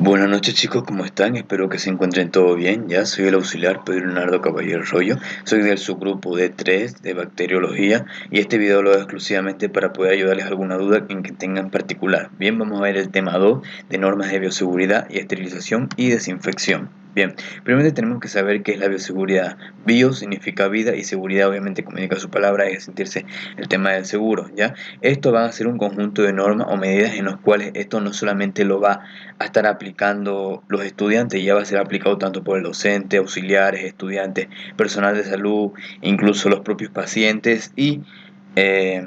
Buenas noches chicos, ¿cómo están? Espero que se encuentren todo bien. Ya soy el auxiliar Pedro Leonardo Caballero Arroyo. Soy del subgrupo D3 de bacteriología y este video lo hago exclusivamente para poder ayudarles a alguna duda en que tengan en particular. Bien, vamos a ver el tema 2 de normas de bioseguridad y esterilización y desinfección. Bien, primero tenemos que saber qué es la bioseguridad. Bio significa vida y seguridad obviamente comunica su palabra, es sentirse el tema del seguro, ¿ya? Esto va a ser un conjunto de normas o medidas en los cuales esto no solamente lo va a estar aplicando los estudiantes, ya va a ser aplicado tanto por el docente, auxiliares, estudiantes, personal de salud, incluso los propios pacientes eh,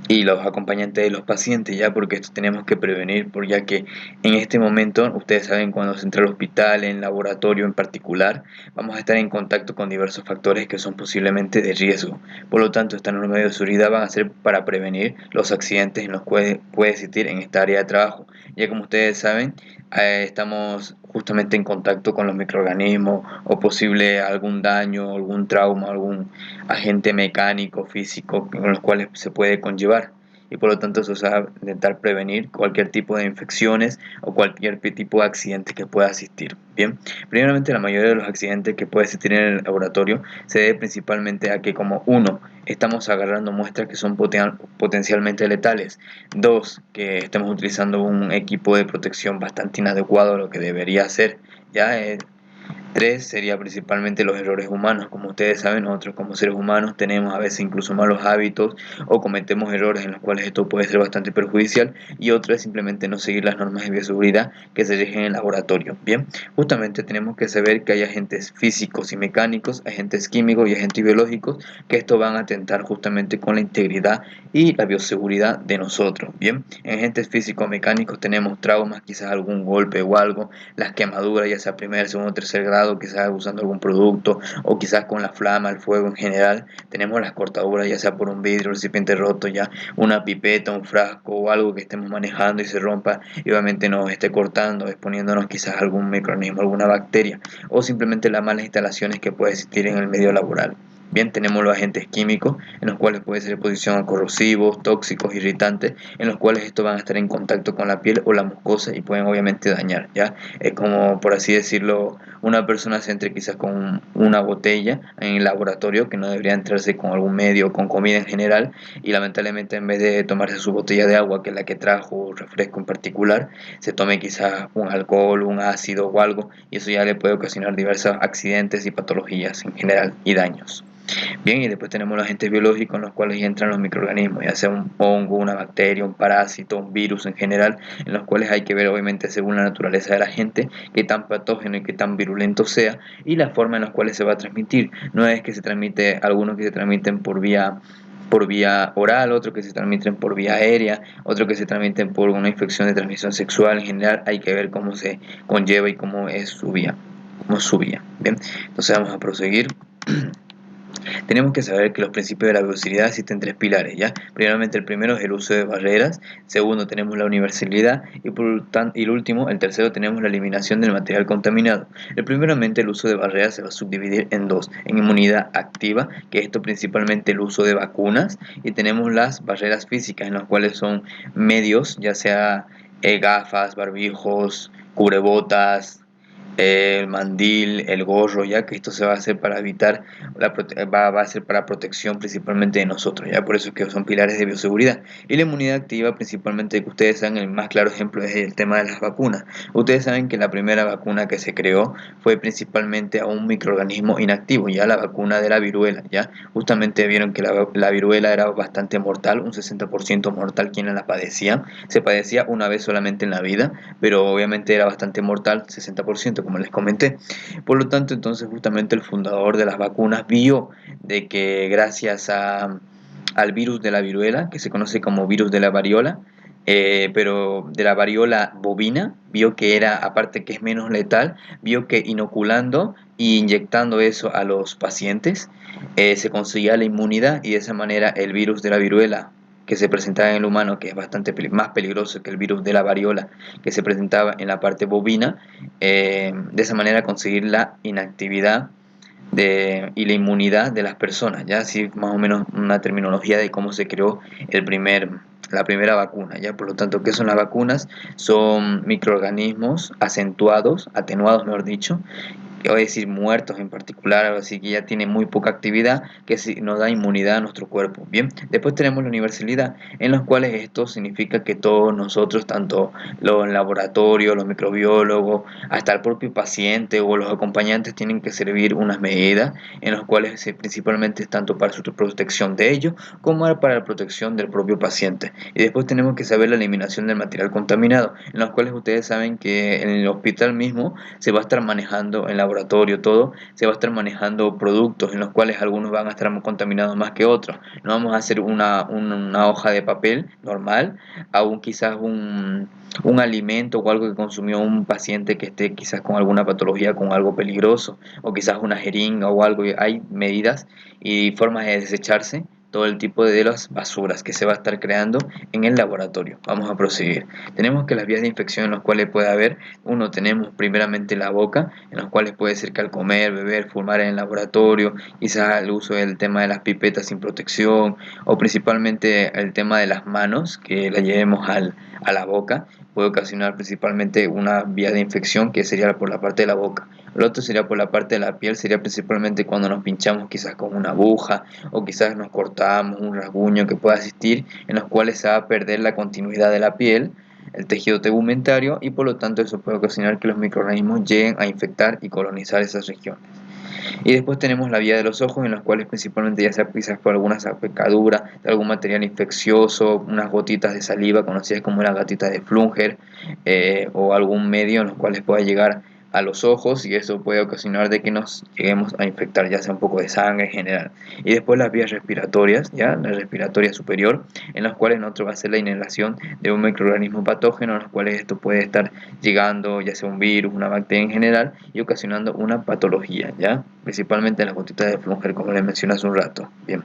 y los acompañantes de los pacientes, ya porque esto tenemos que prevenir, por ya que en este momento, ustedes saben, cuando se entra al hospital, en laboratorio en particular, vamos a estar en contacto con diversos factores que son posiblemente de riesgo. Por lo tanto, esta norma de seguridad van a ser para prevenir los accidentes en los que puede existir en esta área de trabajo. Ya como ustedes saben, estamos justamente en contacto con los microorganismos o posible algún daño, algún trauma, algún agente mecánico, físico, con los cuales se puede conllevar. Y por lo tanto eso se va a intentar prevenir cualquier tipo de infecciones o cualquier tipo de accidente que pueda existir. Bien, primeramente la mayoría de los accidentes que puede existir en el laboratorio se debe principalmente a que como uno, estamos agarrando muestras que son potencialmente letales. Dos, que estemos utilizando un equipo de protección bastante inadecuado a lo que debería ser. Ya Tres sería principalmente los errores humanos. Como ustedes saben, nosotros como seres humanos tenemos a veces incluso malos hábitos o cometemos errores en los cuales esto puede ser bastante perjudicial, y otro es simplemente no seguir las normas de bioseguridad que se rigen en el laboratorio. Bien, justamente tenemos que saber que hay agentes físicos y mecánicos, agentes químicos y agentes biológicos, que esto van a atentar justamente con la integridad y la bioseguridad de nosotros. Bien, en agentes físicos mecánicos tenemos traumas, quizás algún golpe o algo, las quemaduras, ya sea primer, segundo, tercer grado, quizás usando algún producto o quizás con la flama, el fuego en general. Tenemos las cortaduras, ya sea por un vidrio, recipiente roto, ya una pipeta, un frasco o algo que estemos manejando y se rompa y obviamente nos esté cortando, exponiéndonos quizás a algún microorganismo, alguna bacteria, o simplemente las malas instalaciones que puede existir en el medio laboral. Bien, tenemos los agentes químicos, en los cuales puede ser exposición a corrosivos, tóxicos, irritantes, en los cuales estos van a estar en contacto con la piel o la mucosa y pueden obviamente dañar, ¿ya? Es como, por así decirlo, una persona se entre quizás con una botella en el laboratorio que no debería entrarse con algún medio o con comida en general, y lamentablemente en vez de tomarse su botella de agua, que es la que trajo, refresco en particular, se tome quizás un alcohol, un ácido o algo, y eso ya le puede ocasionar diversos accidentes y patologías en general y daños. Bien, y después tenemos los agentes biológicos en los cuales entran los microorganismos, ya sea un hongo, una bacteria, un parásito, un virus en general, en los cuales hay que ver obviamente según la naturaleza del agente, qué tan patógeno y qué tan virulento sea, y la forma en la cual se va a transmitir. No es que se transmite, algunos que se transmiten por vía oral, otros que se transmiten por vía aérea, otros que se transmiten por una infección de transmisión sexual. En general hay que ver cómo se conlleva y cómo es su vía, cómo es su vía. Bien, entonces vamos a proseguir. Tenemos que saber que los principios de la bioseguridad existen tres pilares, ¿ya? Primeramente, el primero es el uso de barreras, segundo tenemos la universalidad y el último, el tercero, tenemos la eliminación del material contaminado. Primeramente, el uso de barreras se va a subdividir en dos: en inmunidad activa, que esto principalmente el uso de vacunas, y tenemos las barreras físicas, en las cuales son medios, ya sea gafas, barbijos, cubrebotas, el mandil, el gorro, ya que esto se va a hacer para evitar, va a ser para protección principalmente de nosotros, ya por eso es que son pilares de bioseguridad. Y la inmunidad activa, principalmente, que ustedes saben, el más claro ejemplo es el tema de las vacunas. Ustedes saben que la primera vacuna que se creó fue principalmente a un microorganismo inactivo, ya la vacuna de la viruela, ya justamente vieron que la viruela era bastante mortal, un 60% mortal quienes la padecían. Se padecía una vez solamente en la vida, pero obviamente era bastante mortal, 60%, como les comenté. Por lo tanto, entonces justamente el fundador de las vacunas vio de que gracias al virus de la viruela, que se conoce como virus de la variola, pero de la variola bovina, vio que era, aparte que es menos letal, vio que inoculando y inyectando eso a los pacientes, se conseguía la inmunidad, y de esa manera el virus de la viruela que se presentaba en el humano, que es bastante más peligroso que el virus de la variola que se presentaba en la parte bovina, de esa manera conseguir la inactividad y la inmunidad de las personas, ya así más o menos una terminología de cómo se creó la primera vacuna, ¿ya? Por lo tanto, ¿qué son las vacunas? Son microorganismos acentuados, atenuados, mejor dicho, que voy a decir muertos en particular, algo así que ya tiene muy poca actividad, que sí nos da inmunidad a nuestro cuerpo. Bien, después tenemos la universalidad, en los cuales esto significa que todos nosotros, tanto los laboratorios, los microbiólogos, hasta el propio paciente o los acompañantes, tienen que servir unas medidas en las cuales principalmente es tanto para su protección de ellos como para la protección del propio paciente. Y después tenemos que saber la eliminación del material contaminado, en los cuales ustedes saben que en el hospital mismo se va a estar manejando en laboratorio todo, se va a estar manejando productos en los cuales algunos van a estar contaminados más que otros. No vamos a hacer una hoja de papel normal, aún quizás un alimento o algo que consumió un paciente que esté quizás con alguna patología, con algo peligroso, o quizás una jeringa o algo. Hay medidas y formas de desecharse todo el tipo de las basuras que se va a estar creando en el laboratorio. Vamos a proseguir. Tenemos que las vías de infección en las cuales puede haber, uno, tenemos primeramente la boca, en los cuales puede ser que al comer, beber, fumar en el laboratorio, quizás el uso del tema de las pipetas sin protección, o principalmente el tema de las manos, que la llevemos a la boca, puede ocasionar principalmente una vía de infección que sería por la parte de la boca. Lo otro sería por la parte de la piel, sería principalmente cuando nos pinchamos quizás con una aguja o quizás nos cortamos un rasguño que pueda existir, en los cuales se va a perder la continuidad de la piel, el tejido tegumentario, y por lo tanto eso puede ocasionar que los microorganismos lleguen a infectar y colonizar esas regiones. Y después tenemos la vía de los ojos, en los cuales principalmente ya sea quizás por alguna salpicadura de algún material infeccioso, unas gotitas de saliva conocidas como la gatita de Flunger, o algún medio en los cuales pueda llegar a los ojos, y eso puede ocasionar de que nos lleguemos a infectar, ya sea un poco de sangre en general. Y después las vías respiratorias, ya la respiratoria superior, en las cuales nosotros va a ser la inhalación de un microorganismo patógeno, en los cuales esto puede estar llegando, ya sea un virus, una bacteria en general, y ocasionando una patología, ya principalmente en las gotitas de Flunger, como les mencioné hace un rato. Bien,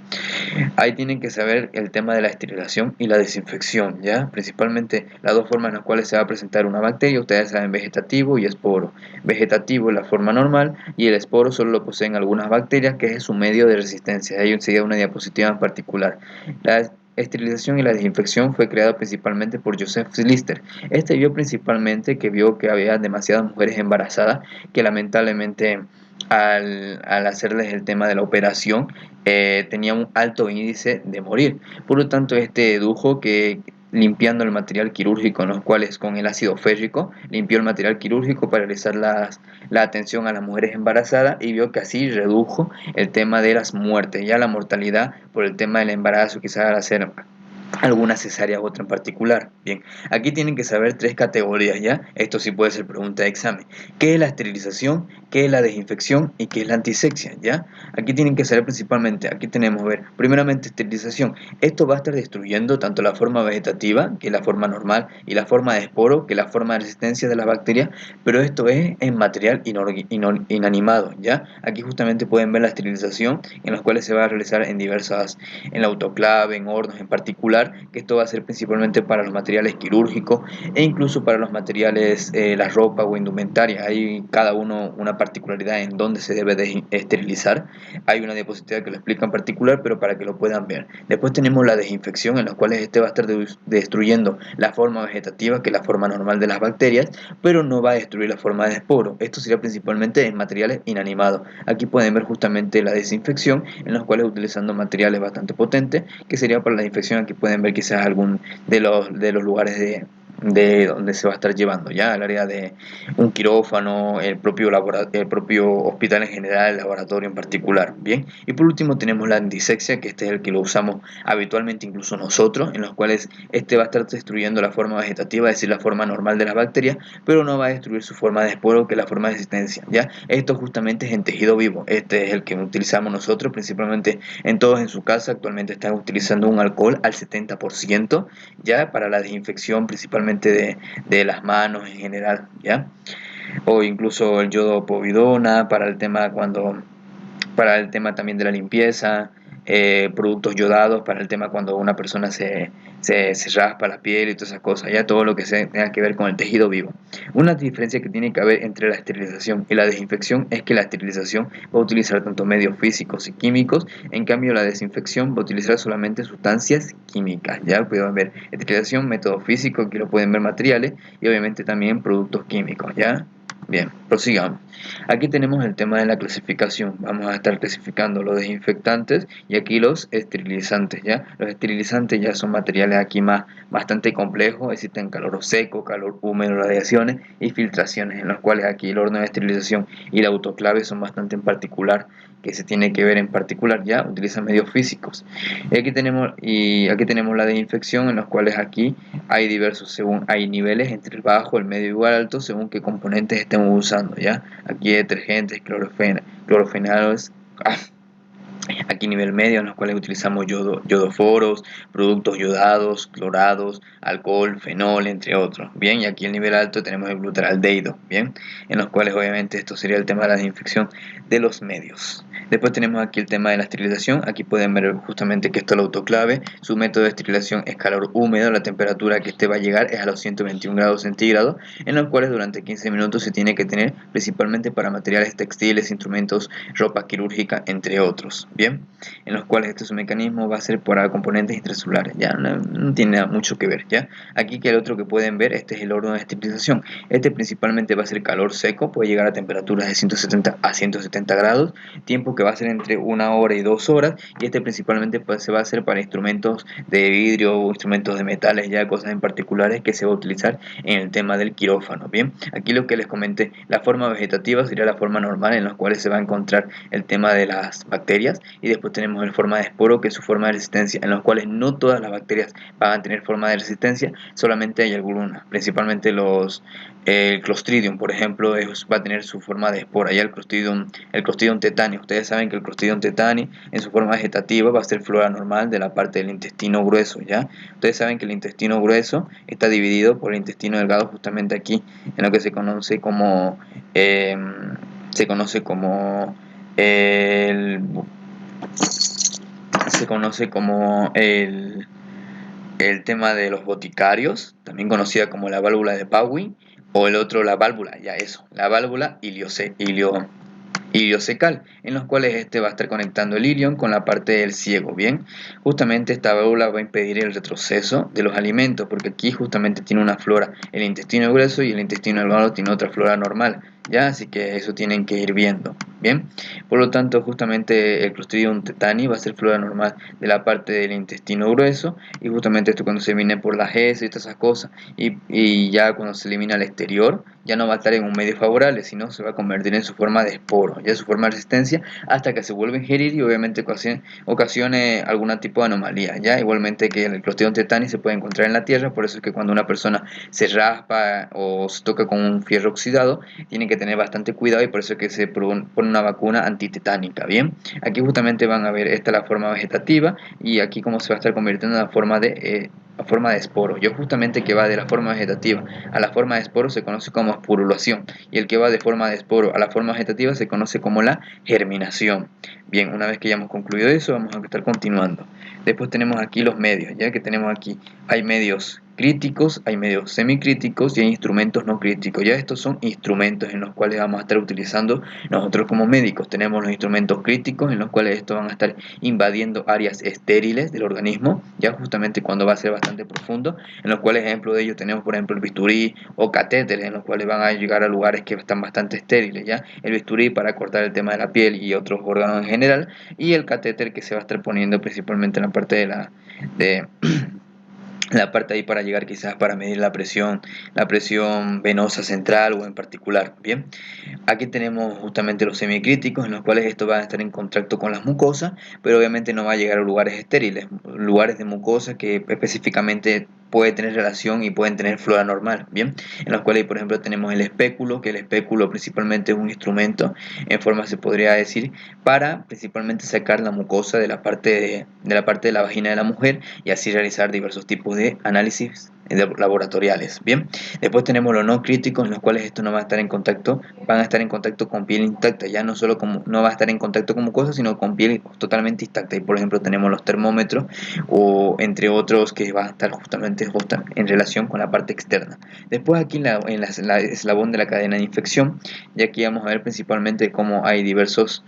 ahí tienen que saber el tema de la esterilización y la desinfección, ¿ya? Principalmente las dos formas en las cuales se va a presentar una bacteria, ustedes saben, vegetativo y esporo. Vegetativo es la forma normal y el esporo solo lo poseen algunas bacterias, que es su medio de resistencia. Ahí enseguida una diapositiva en particular. La esterilización y la desinfección fue creada principalmente por Joseph Lister. Este vio principalmente que vio que había demasiadas mujeres embarazadas que lamentablemente al hacerles el tema de la operación, tenía un alto índice de morir. Por lo tanto, este dedujo que limpiando el material quirúrgico, en los cuales con el ácido férrico limpió el material quirúrgico para realizar la atención a las mujeres embarazadas, y vio que así redujo el tema de las muertes, ya la mortalidad por el tema del embarazo, quizás al hacer alguna cesárea u otra en particular. Bien, aquí tienen que saber tres categorías, ¿ya? Esto sí puede ser pregunta de examen. ¿Qué es la esterilización? ¿Qué es la desinfección? ¿Y qué es la antisepsia? ¿Ya? Aquí tienen que saber principalmente, aquí tenemos, a ver, primeramente esterilización. Esto va a estar destruyendo tanto la forma vegetativa, que es la forma normal, y la forma de esporo, que es la forma de resistencia de las bacterias, pero esto es en material inanimado, ¿ya? Aquí justamente pueden ver la esterilización, en las cuales se va a realizar en diversas, en la autoclave, en hornos en particular, que esto va a ser principalmente para los materiales quirúrgicos e incluso para los materiales, la ropa o indumentaria. Hay cada uno una particularidad en dónde se debe de esterilizar. Hay una diapositiva que lo explica en particular, pero para que lo puedan ver. Después tenemos la desinfección, en la cual este va a estar destruyendo la forma vegetativa, que es la forma normal de las bacterias, pero no va a destruir la forma de esporo. Esto sería principalmente en materiales inanimados. Aquí pueden ver justamente la desinfección, en los cuales utilizando materiales bastante potentes, que sería para la infección. Aquí pueden ver quizás algún de los lugares de donde se va a estar llevando, ya al área de un quirófano, el propio hospital en general, el laboratorio en particular. Bien, y por último tenemos la antisepsia, que este es el que lo usamos habitualmente incluso nosotros, en los cuales este va a estar destruyendo la forma vegetativa, es decir, la forma normal de las bacterias, pero no va a destruir su forma de esporo, que es la forma de existencia. Ya esto justamente es en tejido vivo. Este es el que utilizamos nosotros principalmente en todos en su casa. Actualmente están utilizando un alcohol al 70%, ya para la desinfección principalmente de las manos en general, ya, o incluso el yodo povidona para el tema para el tema también de la limpieza, productos yodados para el tema cuando una persona se raspa la piel y todas esas cosas, ya todo lo que tenga que ver con el tejido vivo. Una diferencia que tiene que haber entre la esterilización y la desinfección es que la esterilización va a utilizar tanto medios físicos y químicos, en cambio la desinfección va a utilizar solamente sustancias químicas, ya pueden ver esterilización, método físico, aquí lo pueden ver materiales, y obviamente también productos químicos, ya. Bien, prosigamos. Aquí tenemos el tema de la clasificación. Vamos a estar clasificando los desinfectantes y aquí los esterilizantes, ¿ya? Los esterilizantes ya son materiales aquí bastante complejos. Existen calor seco, calor húmedo, radiaciones y filtraciones, en los cuales aquí el horno de esterilización y la autoclave son bastante en particular, que se tiene que ver en particular, ya utilizan medios físicos. Y aquí tenemos la desinfección, en los cuales aquí hay diversos, según hay niveles entre el bajo, el medio y el alto, según qué componentes estemos usando, ¿ya? Aquí hay detergentes, clorofenados, aquí nivel medio, en los cuales utilizamos yodoforos, productos yodados, clorados, alcohol, fenol, entre otros. Bien, y aquí el nivel alto tenemos el glutaraldehído, bien, en los cuales obviamente esto sería el tema de la desinfección de los medios. Después tenemos aquí el tema de la esterilización. Aquí pueden ver justamente que esto es el autoclave. Su método de esterilización es calor húmedo. La temperatura que este va a llegar es a los 121 grados centígrados, en los cuales durante 15 minutos se tiene que tener principalmente para materiales textiles, instrumentos, ropa quirúrgica, entre otros. Bien, en los cuales este su mecanismo va a ser para componentes intracelulares. Ya no tiene mucho que ver. Ya aquí que el otro que pueden ver, este es el horno de esterilización. Este principalmente va a ser calor seco, puede llegar a temperaturas de 170 a 170 grados, tiempo que va a ser entre 1 hora y 2 horas, y este principalmente pues, se va a hacer para instrumentos de vidrio o instrumentos de metales, ya cosas en particulares que se va a utilizar en el tema del quirófano. Bien, aquí lo que les comenté, la forma vegetativa sería la forma normal en la cual se va a encontrar el tema de las bacterias, y después tenemos el forma de esporo, que es su forma de resistencia, en los cuales no todas las bacterias van a tener forma de resistencia, solamente hay algunas, principalmente el Clostridium, por ejemplo, va a tener su forma de espora. Ya el Clostridium tetani, ustedes saben que el Clostridium tetani en su forma vegetativa va a ser flora normal de la parte del intestino grueso, ¿ya? Ustedes saben que el intestino grueso está dividido por el intestino delgado justamente aquí, en lo que eh, se conoce como el, se conoce como el tema de los boticarios, también conocida como la válvula de Pauwing, o el otro la válvula, ya eso, la válvula iliocecal, en los cuales este va a estar conectando el ilion con la parte del ciego, bien. Justamente esta válvula va a impedir el retroceso de los alimentos, porque aquí justamente tiene una flora, el intestino grueso, y el intestino delgado tiene otra flora normal, ya, así que eso tienen que ir viendo, bien. Por lo tanto, justamente el Clostridium tetani va a ser flora normal de la parte del intestino grueso, y justamente esto cuando se viene por las heces y todas esas cosas, y ya cuando se elimina al exterior, ya no va a estar en un medio favorable, sino se va a convertir en su forma de esporo, ya su forma de resistencia, hasta que se vuelve a ingerir y obviamente ocasione algún tipo de anomalía. Ya igualmente que el Clostridium tetani se puede encontrar en la tierra, por eso es que cuando una persona se raspa o se toca con un fierro oxidado, tiene que tener bastante cuidado, y por eso es que se pone una vacuna antitetánica. Bien, aquí justamente van a ver, esta es la forma vegetativa, y aquí cómo se va a estar convirtiendo en la forma de esporo. Yo justamente que va de la forma vegetativa a la forma de esporo se conoce como esporulación, y el que va de forma de esporo a la forma vegetativa se conoce como la germinación. Bien, una vez que ya hemos concluido eso, vamos a estar continuando. Después tenemos aquí los medios, ya que tenemos aquí, hay medios críticos, hay medios semicríticos y hay instrumentos no críticos. Ya estos son instrumentos en los cuales vamos a estar utilizando nosotros como médicos. Tenemos los instrumentos críticos, en los cuales estos van a estar invadiendo áreas estériles del organismo, ya justamente cuando va a ser bastante profundo, en los cuales ejemplo de ello tenemos por ejemplo el bisturí o catéteres, en los cuales van a llegar a lugares que están bastante estériles. Ya el bisturí para cortar el tema de la piel y otros órganos en general, y el catéter que se va a estar poniendo principalmente en la parte de la parte ahí para llegar quizás para medir la presión venosa central o en particular. Bien, aquí tenemos justamente los semicríticos, en los cuales esto va a estar en contacto con las mucosas, pero obviamente no va a llegar a lugares estériles, lugares de mucosa que específicamente puede tener relación y pueden tener flora normal, bien, en los cuales por ejemplo tenemos el espéculo, que el espéculo principalmente es un instrumento en forma se podría decir para principalmente sacar la mucosa de la parte de la vagina de la mujer, y así realizar diversos tipos de análisis laboratoriales. Bien, después tenemos los no críticos, en los cuales esto no va a estar en contacto, van a estar en contacto con piel intacta, ya no solo como, no va a estar en contacto como cosa, sino con piel totalmente intacta. Y por ejemplo tenemos los termómetros o entre otros que va a estar justamente en relación con la parte externa. Después aquí en la eslabón de la cadena de infección, y aquí vamos a ver principalmente cómo hay diversas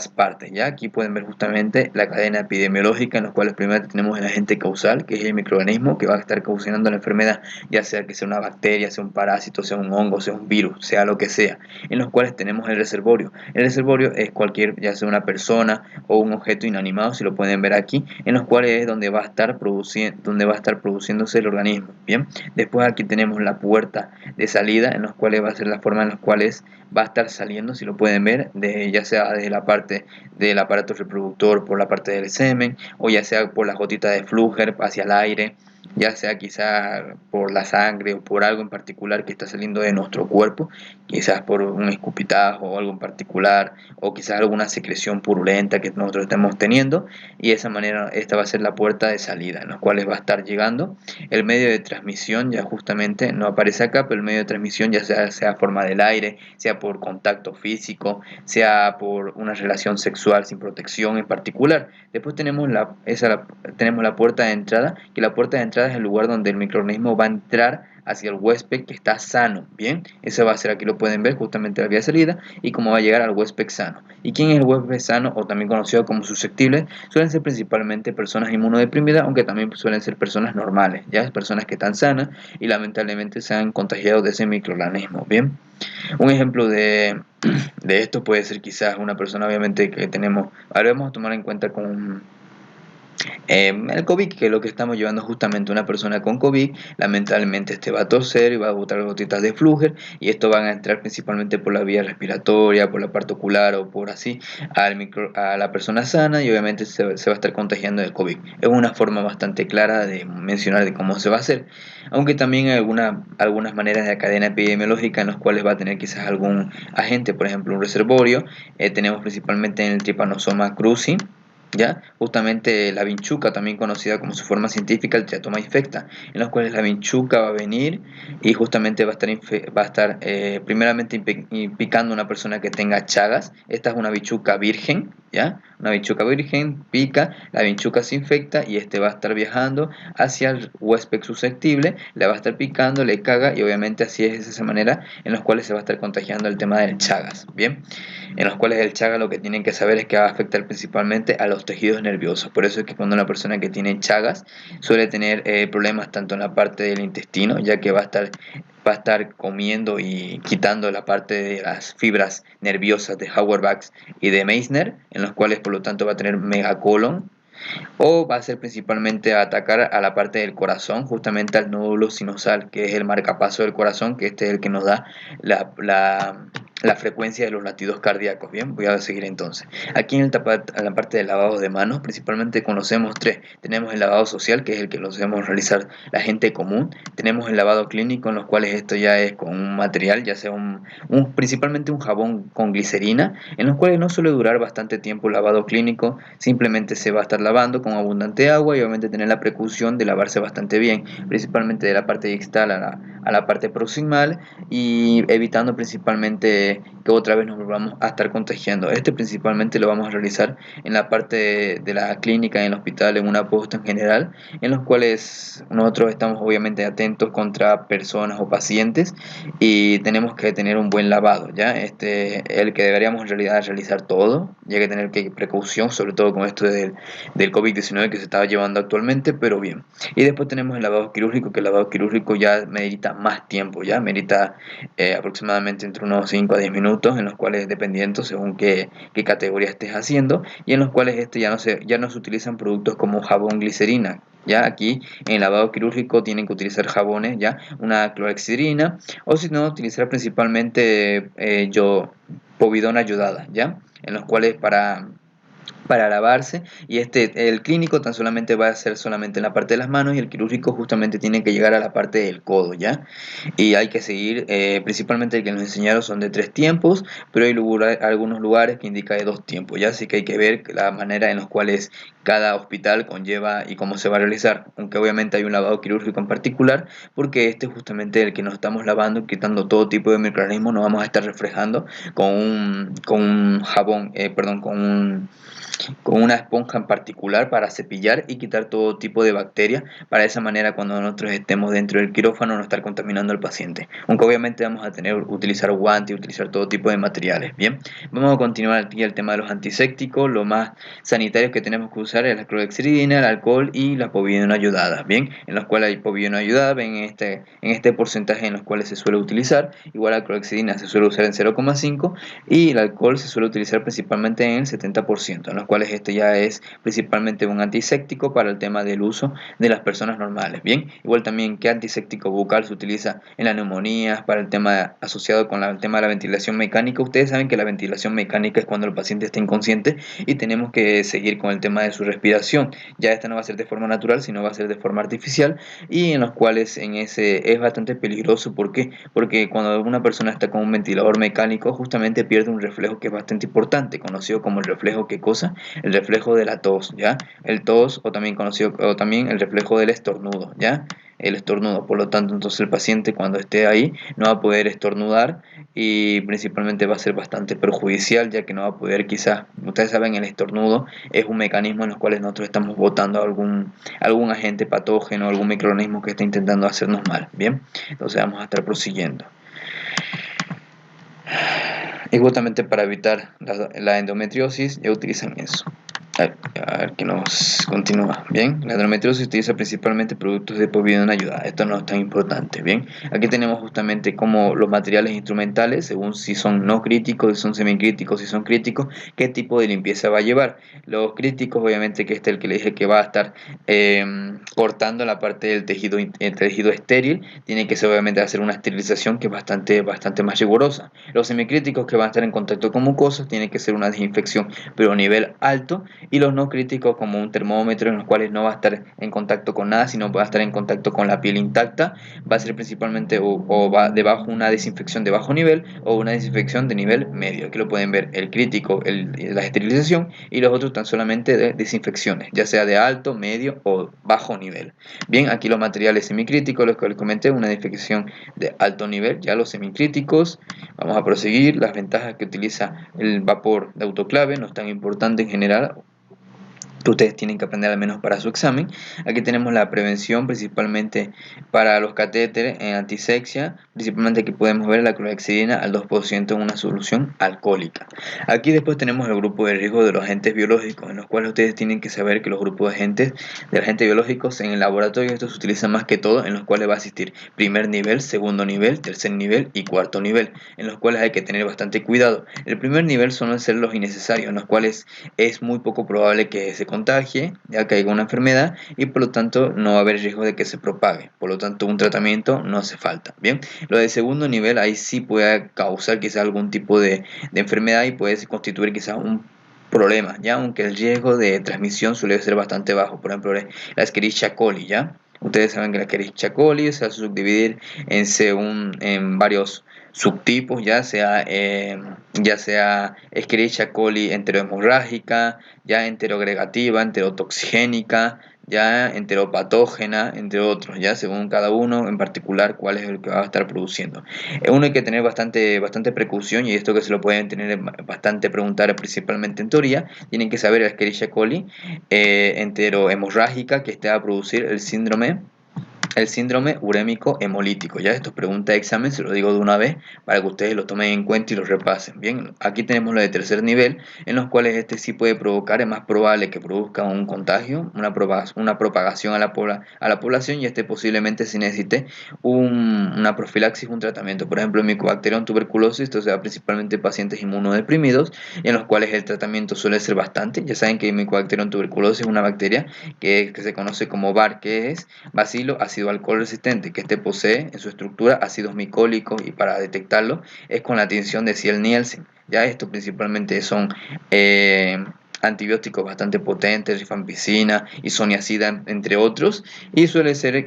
partes. ¿Ya? Aquí pueden ver justamente la cadena epidemiológica, en los cuales primero tenemos el agente causal, que es el microorganismo que va a estar causando la enfermedad, ya sea que sea una bacteria, sea un parásito, sea un hongo, sea un virus, sea lo que sea, en los cuales tenemos el reservorio. El reservorio es cualquier, ya sea una persona o un objeto inanimado, si lo pueden ver aquí, en los cuales es donde va a estar produciéndose el organismo. Bien, después aquí tenemos la puerta de salida, en los cuales va a ser la forma en las cuales va a estar saliendo, si lo pueden ver, ya sea desde la parte del aparato reproductor por la parte del semen, o ya sea por la gotita de Flügger hacia el aire, ya sea quizás por la sangre o por algo en particular que está saliendo de nuestro cuerpo, quizás por un escupitajo o algo en particular, o quizás alguna secreción purulenta que nosotros estemos teniendo, y de esa manera esta va a ser la puerta de salida, en los cuales va a estar llegando. El medio de transmisión ya justamente no aparece acá, pero el medio de transmisión ya sea forma del aire, sea por contacto físico, sea por una relación sexual sin protección en particular. Después tenemos tenemos la puerta de entrada, que la puerta de entrada es el lugar donde el microorganismo va a entrar hacia el huésped que está sano. Bien, eso va a ser, aquí lo pueden ver, justamente la vía de salida y cómo va a llegar al huésped sano. ¿Y quién es el huésped sano, o también conocido como susceptible? Suelen ser principalmente personas inmunodeprimidas, aunque también suelen ser personas normales, ya personas que están sanas y lamentablemente se han contagiado de ese microorganismo. Bien, un ejemplo de esto puede ser quizás una persona, obviamente, que tenemos, ahora vamos a tomar en cuenta con el COVID, que es lo que estamos llevando justamente una persona con COVID, lamentablemente este va a toser y va a botar gotitas de Flúger, y esto van a entrar principalmente por la vía respiratoria, por la parte ocular o por así a la persona sana, y obviamente se va a estar contagiando del COVID. Es una forma bastante clara de mencionar de cómo se va a hacer, aunque también hay algunas maneras de la cadena epidemiológica en las cuales va a tener quizás algún agente, por ejemplo un reservorio. Tenemos principalmente en el Trypanosoma cruzi, ¿ya? Justamente la vinchuca, también conocida como su forma científica, el Triatoma infecta, en los cuales la vinchuca va a venir y justamente va a estar primeramente picando a una persona que tenga chagas. Esta es una vinchuca virgen, ¿ya? Una vinchuca virgen pica, la vinchuca se infecta y este va a estar viajando hacia el huésped susceptible, le va a estar picando, le caga, y obviamente así es de esa manera en los cuales se va a estar contagiando el tema del chagas, ¿bien? En los cuales el chagas lo que tienen que saber es que va a afectar principalmente a los tejidos nerviosos. Por eso es que cuando una persona que tiene chagas suele tener problemas tanto en la parte del intestino, ya que va a estar comiendo y quitando la parte de las fibras nerviosas de Auerbach y de Meissner, en los cuales por lo tanto va a tener megacolon, o va a ser principalmente atacar a la parte del corazón, justamente al nódulo sinusal, que es el marcapaso del corazón, que este es el que nos da la frecuencia de los latidos cardíacos. Bien, voy a seguir entonces. Aquí en la parte del lavado de manos, principalmente conocemos tres. Tenemos el lavado social, que es el que lo debemos realizar la gente común. Tenemos el lavado clínico, en los cuales esto ya es con un material, ya sea principalmente un jabón con glicerina, en los cuales no suele durar bastante tiempo el lavado clínico. Simplemente se va a estar lavando con abundante agua y obviamente tener la precaución de lavarse bastante bien, principalmente de la parte distal a la parte proximal, y evitando principalmente que otra vez nos volvamos a estar contagiando. Este principalmente lo vamos a realizar en la parte de la clínica, en el hospital, en una posta en general, en los cuales nosotros estamos obviamente atentos contra personas o pacientes y tenemos que tener un buen lavado, ¿ya? El que deberíamos en realidad realizar todo, ya que tener que precaución, sobre todo con esto del COVID-19 que se está llevando actualmente, pero bien. Y después tenemos el lavado quirúrgico, que el lavado quirúrgico ya merita más tiempo, ya merita aproximadamente entre unos 5 a 10 minutos, en los cuales dependiendo según qué categoría estés haciendo, y en los cuales ya no se utilizan productos como jabón glicerina. Ya aquí en el lavado quirúrgico tienen que utilizar jabones, ya una clorhexidina, o si no utilizar principalmente povidona ayudada, ya, en los cuales para lavarse, y el clínico tan solamente va a ser solamente en la parte de las manos, y el quirúrgico justamente tiene que llegar a la parte del codo, ¿ya? Y hay que seguir, principalmente el que nos enseñaron son de 3 tiempos, pero hay algunos lugares que indica de 2 tiempos, ¿ya? Así que hay que ver la manera en los cuales cada hospital conlleva y cómo se va a realizar, aunque obviamente hay un lavado quirúrgico en particular, porque este es justamente el que nos estamos lavando, quitando todo tipo de microorganismos, nos vamos a estar reflejando con un jabón, perdón, con una esponja en particular para cepillar y quitar todo tipo de bacterias, para de esa manera cuando nosotros estemos dentro del quirófano no estar contaminando al paciente, aunque obviamente vamos a utilizar guantes, utilizar todo tipo de materiales. Bien, vamos a continuar aquí el tema de los antisépticos. Lo más sanitario que tenemos que usar es la clorhexidina, el alcohol y la povidona ayudada, bien, en los cuales hay povidona ayudada, ven en este porcentaje en los cuales se suele utilizar. Igual la clorhexidina se suele usar en 0,5 y el alcohol se suele utilizar principalmente en el 70%, en los cuales esto ya es principalmente un antiséptico para el tema del uso de las personas normales. Bien, igual también qué antiséptico bucal se utiliza en las neumonías, para el tema asociado con el tema de la ventilación mecánica. Ustedes saben que la ventilación mecánica es cuando el paciente está inconsciente y tenemos que seguir con el tema de su respiración. Ya esta no va a ser de forma natural, sino va a ser de forma artificial, y en los cuales en ese es bastante peligroso. ¿Por qué? Porque cuando una persona está con un ventilador mecánico, justamente pierde un reflejo que es bastante importante, conocido como el reflejo, ¿qué cosa? El reflejo de la tos, ¿ya? El tos, o también conocido, o también el reflejo del estornudo, ¿ya? El estornudo. Por lo tanto, entonces el paciente cuando esté ahí no va a poder estornudar, y principalmente va a ser bastante perjudicial, ya que no va a poder, quizás, ustedes saben, el estornudo es un mecanismo en los cuales nosotros estamos botando algún agente patógeno, algún microorganismo que está intentando hacernos mal. Bien, entonces vamos a estar prosiguiendo. Y justamente para evitar la endometriosis ya utilizan eso. A ver que nos continúa. Bien, la endometriosis utiliza principalmente productos de povidona ayudada. Esto no es tan importante. Bien, aquí tenemos justamente como los materiales instrumentales, según si son no críticos, si son semicríticos, si son críticos, qué tipo de limpieza va a llevar. Los críticos, obviamente, que este es el que le dije que va a estar cortando la parte del tejido, el tejido estéril, tiene que ser, obviamente, hacer una esterilización que es bastante más rigurosa. Los semicríticos, que van a estar en contacto con mucosas, tiene que ser una desinfección, pero a nivel alto, y los no críticos como un termómetro, en los cuales no va a estar en contacto con nada, sino va a estar en contacto con la piel intacta. Va a ser principalmente o va debajo una desinfección de bajo nivel o una desinfección de nivel medio. Aquí lo pueden ver, el crítico, la esterilización, y los otros tan solamente de desinfecciones, ya sea de alto, medio o bajo nivel. Bien, aquí los materiales semicríticos, los que les comenté, una desinfección de alto nivel. Ya los semicríticos, vamos a proseguir. Las ventajas que utiliza el vapor de autoclave no es tan importante en general, que ustedes tienen que aprender al menos para su examen. Aquí tenemos la prevención principalmente para los catéteres en antisexia, principalmente aquí podemos ver la clorhexidina al 2% en una solución alcohólica. Aquí después tenemos el grupo de riesgo de los agentes biológicos, en los cuales ustedes tienen que saber que los grupos de agentes biológicos en el laboratorio, estos se utilizan más que todo, en los cuales va a existir primer nivel, segundo nivel, tercer nivel y cuarto nivel, en los cuales hay que tener bastante cuidado. El primer nivel suelen ser los innecesarios, en los cuales es muy poco probable que se contagie, ya que haya una enfermedad, y por lo tanto no va a haber riesgo de que se propague. Por lo tanto, un tratamiento no hace falta. Bien, lo de segundo nivel, ahí sí puede causar quizás algún tipo de enfermedad, y puede constituir quizás un problema, ya, aunque el riesgo de transmisión suele ser bastante bajo. Por ejemplo, la Escherichia coli, ya. Ustedes saben que la Escherichia coli se va a subdividir en varios subtipos, ya sea Escherichia coli enterohemorrágica, ya enterogregativa, enterotoxigénica, ya enteropatógena, entre otros, ya según cada uno en particular cuál es el que va a estar produciendo. Uno hay que tener bastante precaución, y esto que se lo pueden tener bastante preguntar principalmente en teoría. Tienen que saber el Escherichia coli enterohemorrágica, que está a producir el síndrome urémico hemolítico. Ya esto es pregunta de examen, se lo digo de una vez para que ustedes lo tomen en cuenta y lo repasen. Bien, aquí tenemos lo de tercer nivel, en los cuales este sí puede provocar, es más probable que produzca un contagio, una propagación a la población, y este posiblemente sí necesite una profilaxis, un tratamiento. Por ejemplo, el Mycobacterium tuberculosis, esto se da principalmente en pacientes inmunodeprimidos, y en los cuales el tratamiento suele ser bastante. Ya saben que el Mycobacterium tuberculosis es una bacteria que se conoce como VAR, que es bacilo ácido alcohol resistente, que este posee en su estructura ácidos micólicos, y para detectarlo es con la tinción de Ciel-Nielsen. Ya esto principalmente son antibióticos bastante potentes, rifampicina, isoniazida, entre otros, y suele ser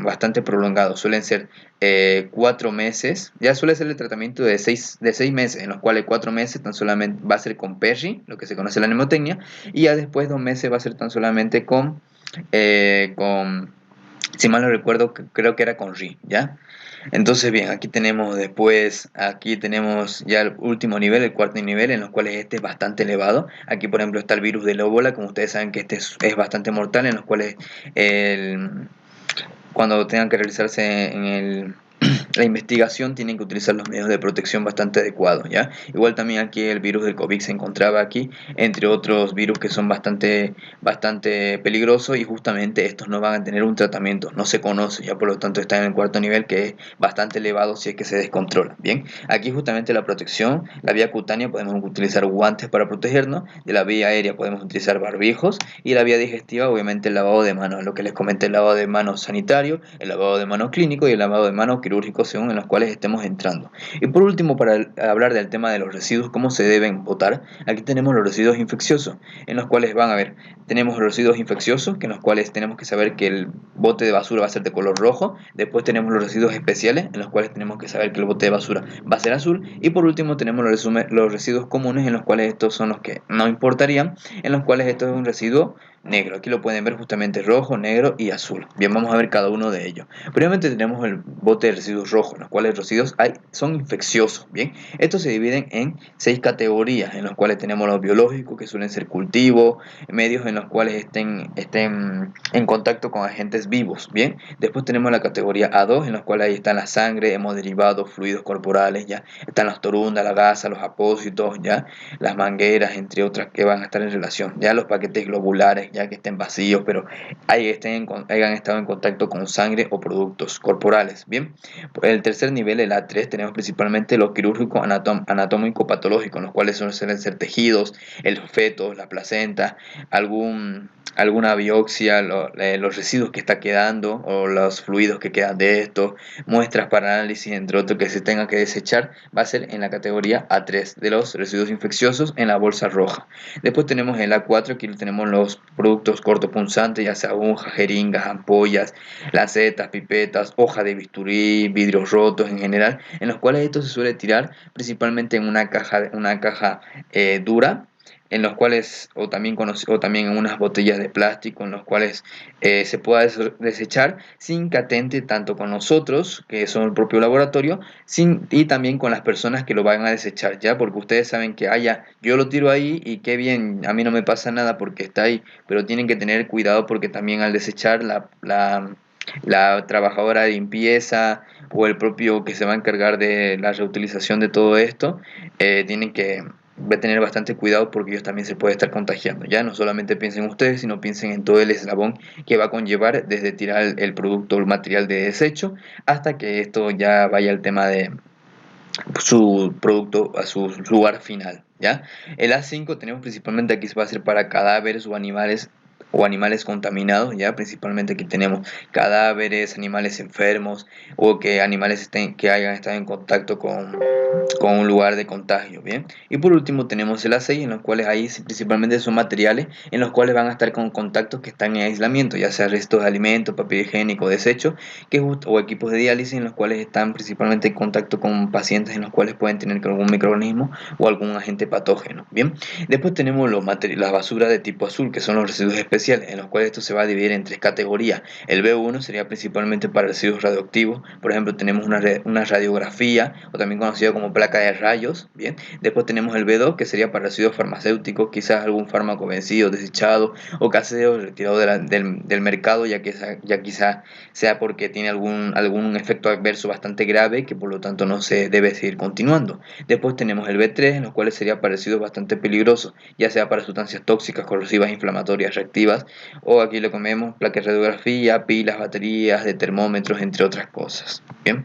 bastante prolongado, suelen ser 4 meses, ya suele ser el tratamiento de seis meses, en los cuales 4 meses tan solamente va a ser con PERRI, lo que se conoce la mnemotecnia, y ya después 2 meses va a ser tan solamente con si mal no recuerdo, creo que era con RI, ¿ya? Entonces, bien, aquí tenemos ya el último nivel, el cuarto nivel, en los cuales este es bastante elevado. Aquí, por ejemplo, está el virus del ébola, como ustedes saben que este es bastante mortal, en los cuales el, cuando tengan que realizarse la investigación tienen que utilizar los medios de protección bastante adecuados, ¿ya? Igual también aquí el virus del COVID se encontraba aquí, entre otros virus que son bastante peligrosos y justamente estos no van a tener un tratamiento, no se conoce, ya por lo tanto está en el cuarto nivel que es bastante elevado si es que se descontrola, ¿bien? Aquí justamente la protección, la vía cutánea podemos utilizar guantes para protegernos, de la vía aérea podemos utilizar barbijos y la vía digestiva obviamente el lavado de manos, lo que les comenté, el lavado de manos sanitario, el lavado de manos clínico y el lavado de manos quirúrgico según en los cuales estemos entrando. Y por último, para hablar del tema de los residuos, cómo se deben botar, aquí tenemos los residuos infecciosos, en los cuales van a ver, tenemos los residuos infecciosos, que en los cuales tenemos que saber que el bote de basura va a ser de color rojo, después tenemos los residuos especiales, en los cuales tenemos que saber que el bote de basura va a ser azul, y por último tenemos los residuos comunes, en los cuales estos son los que no importarían, en los cuales esto es un residuo negro. Aquí lo pueden ver justamente rojo, negro y azul. Bien, vamos a ver cada uno de ellos. Primeramente tenemos el bote de residuos rojos, en los cuales los residuos son infecciosos. Bien, estos se dividen en 6 categorías, en los cuales tenemos los biológicos, que suelen ser cultivos, medios en los cuales estén en contacto con agentes vivos. Bien, después tenemos la categoría A2, en los cuales ahí están la sangre, hemoderivados, fluidos corporales, ya están las torundas, la gasa, los apósitos, ya las mangueras, entre otras que van a estar en relación, ya los paquetes globulares, ya que estén vacíos, pero hayan estado en contacto con sangre o productos corporales. Bien, el tercer nivel, el A3, tenemos principalmente lo quirúrgico anatómico-patológico, en los cuales suelen ser tejidos, el feto, la placenta, alguna biopsia, los residuos que está quedando o los fluidos que quedan de esto, muestras para análisis, entre otros, que se tenga que desechar, va a ser en la categoría A3 de los residuos infecciosos en la bolsa roja. Después tenemos el A4, aquí tenemos los productos cortopunzantes, ya sea agujas, jeringas, ampollas, lancetas, pipetas, hoja de bisturí, vidrios rotos en general, en los cuales esto se suele tirar principalmente en una caja dura, en los cuales, o también en unas botellas de plástico, en los cuales se pueda desechar sin que atente tanto con nosotros, que son el propio laboratorio, y también con las personas que lo van a desechar, ¿ya? Porque ustedes saben que, ya, yo lo tiro ahí y qué bien, a mí no me pasa nada porque está ahí, pero tienen que tener cuidado porque también al desechar la trabajadora de limpieza o el propio que se va a encargar de la reutilización de todo esto, tienen que tener bastante cuidado porque ellos también se pueden estar contagiando. Ya no solamente piensen ustedes, sino piensen en todo el eslabón que va a conllevar desde tirar el producto o el material de desecho hasta que esto ya vaya al tema de su producto a su lugar final. ¿Ya? El A5 tenemos principalmente aquí va a ser para cadáveres o animales contaminados, ya principalmente aquí tenemos cadáveres, animales enfermos o que animales que hayan estado en contacto con un lugar de contagio, ¿bien? Y por último tenemos el A6, en los cuales ahí principalmente son materiales en los cuales van a estar con contactos que están en aislamiento, ya sea restos de alimentos, papel higiénico, desechos, o equipos de diálisis en los cuales están principalmente en contacto con pacientes en los cuales pueden tener algún microorganismo o algún agente patógeno, ¿bien? Después tenemos las basuras de tipo azul, que son los residuos especiales, en los cuales esto se va a dividir en 3 categorías. El B1 sería principalmente para residuos radioactivos, por ejemplo tenemos una radiografía, o también conocida como placa de rayos, ¿bien? Después tenemos el B2, que sería para residuos farmacéuticos, quizás algún fármaco vencido, desechado o casero, retirado del mercado, ya quizás sea porque tiene algún efecto adverso bastante grave, que por lo tanto no se debe seguir continuando. Después tenemos el B3, en los cuales sería parecido bastante peligroso, ya sea para sustancias tóxicas, corrosivas, inflamatorias, reactivas, o aquí lo comemos, placas de radiografía, pilas, baterías, de termómetros, entre otras cosas. Bien.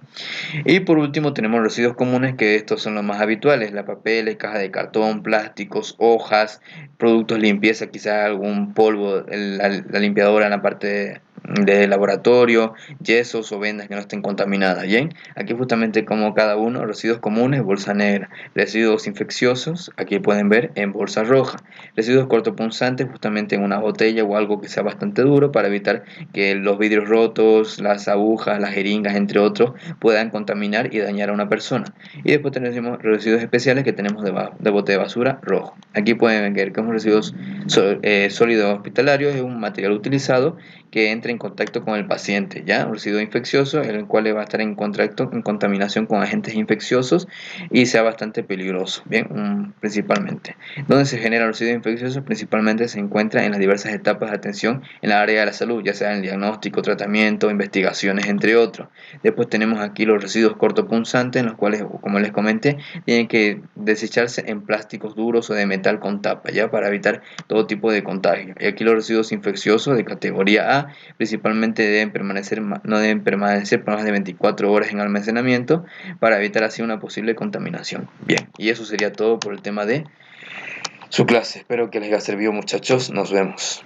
Y por último tenemos residuos comunes, que estos son los más habituales: la papeles, caja de cartón, plásticos, hojas, productos de limpieza, quizás algún polvo, la limpiadora en la parte de laboratorio, yesos o vendas que no estén contaminadas. Bien, aquí justamente como cada uno, residuos comunes, bolsa negra, residuos infecciosos, aquí pueden ver en bolsa roja, residuos cortopunzantes justamente en una botella o algo que sea bastante duro para evitar que los vidrios rotos, las agujas, las jeringas, entre otros, puedan contaminar y dañar a una persona. Y después tenemos residuos especiales que tenemos de bote de basura rojo. Aquí pueden ver que los residuos sólidos hospitalarios es un material utilizado que entra en contacto con el paciente, ¿ya? Un residuo infeccioso, en el cual va a estar en contacto, en contaminación con agentes infecciosos y sea bastante peligroso, ¿bien? Principalmente. Donde se generan los residuos infecciosos, principalmente se encuentra en las diversas etapas de atención en la área de la salud, ya sea en el diagnóstico, tratamiento, investigaciones, entre otros. Después tenemos aquí los residuos cortopunzantes, en los cuales, como les comenté, tienen que desecharse en plásticos duros o de metal con tapa, ¿ya? Para evitar todo tipo de contagio. Y aquí los residuos infecciosos de categoría A principalmente no deben permanecer por más de 24 horas en almacenamiento para evitar así una posible contaminación. Bien, y eso sería todo por el tema de su clase. Espero que les haya servido, muchachos. Nos vemos.